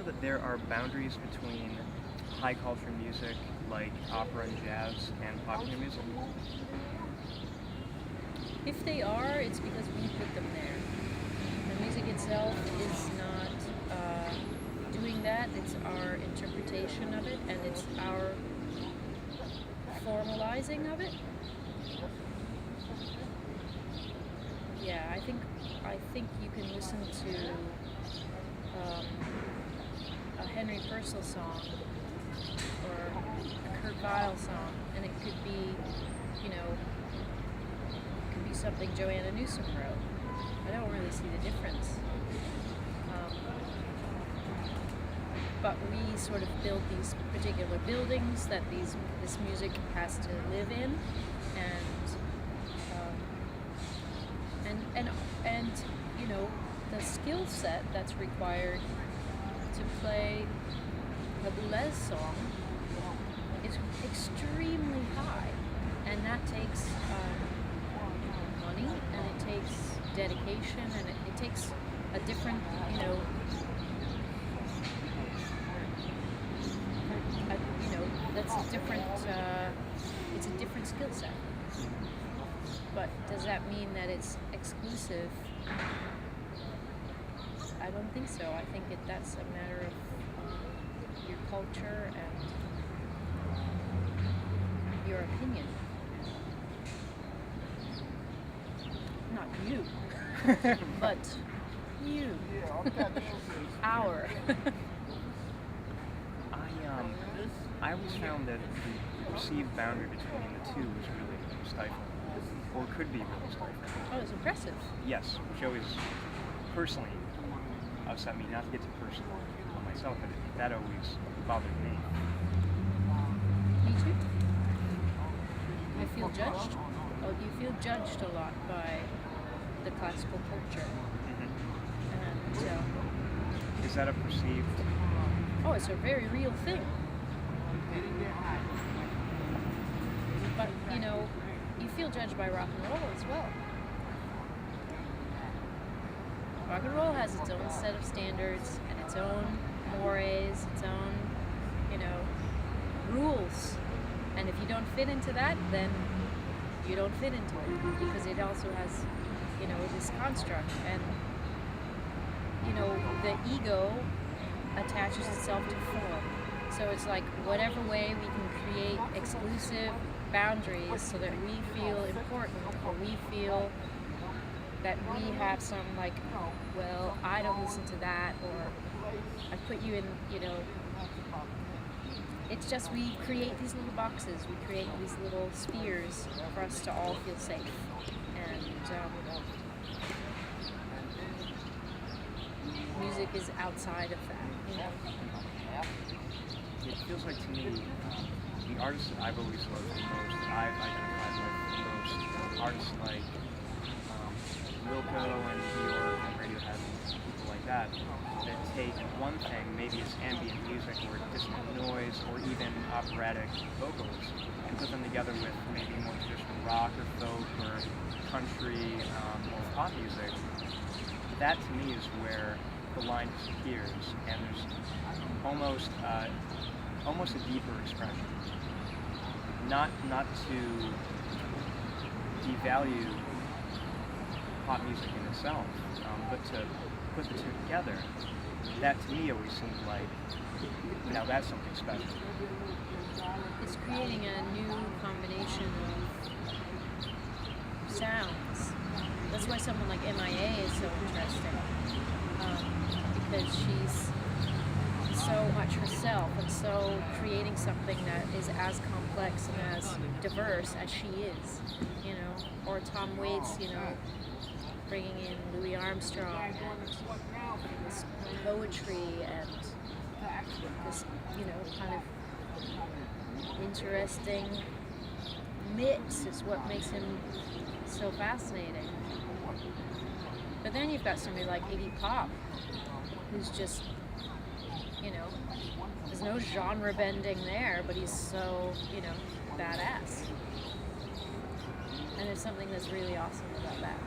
feel that there are boundaries between high culture music like opera and jazz and popular music? If they are, it's because we put them there. The music itself is not doing that. It's our interpretation of it, and it's our formalizing of it. Yeah, I think you can listen to a Henry Purcell song or a Kurt Weill song, and it could be, something Joanna Newsom wrote. I don't really see the difference. But we sort of build these particular buildings that this music has to live in, and the skill set that's required to play a Boulez song is extremely high, and that takes money, and it takes dedication, and it takes a different, that's a different, it's a different skill set. But does that mean that it's exclusive? I don't think so. I think that's a matter of your culture and your opinion. Not you, but you. Our. I always found that the perceived boundary between the two was really stifling, or could be really stifling. Oh, it's impressive. Yes, which always personally upset me, not to get too personal on myself, but that always bothered me. Me too. I feel judged. Oh, you feel judged a lot by the classical culture. Mm-hmm. And is that a perceived? Oh, it's a very real thing. But you feel judged by rock and roll as well. Rock and roll has its own set of standards and its own mores, its own, rules. And if you don't fit into that, then you don't fit into it, because it also has, this construct. And, the ego attaches itself to form. So it's like whatever way we can create exclusive boundaries so that we feel important, or we feel that we have some, like, well, I don't listen to that, or I put you in, it's just we create these little boxes, we create these little spheres for us to all feel safe. And music is outside of that, It feels like to me, the artists that I've always loved the most, that I've identified with the most, artists like Wilco and Bjork and Radiohead and people like that take one thing, maybe it's ambient music or dissonant noise or even operatic vocals, and put them together with maybe more traditional rock or folk or country or pop music. That to me is where the line disappears, and there's almost a deeper expression. Not to devalue pop music in itself, but to put the two together. That to me always seemed like, now that's something special. It's creating a new combination of sounds. That's why someone like M.I.A. is so interesting, because she's so much herself, and so creating something that is as complex and as diverse as she is, or Tom Waits, bringing in Louis Armstrong and this poetry and this, kind of interesting mix is what makes him so fascinating. But then you've got somebody like Iggy Pop, who's just, there's no genre bending there, but he's so, badass. And there's something that's really awesome about that,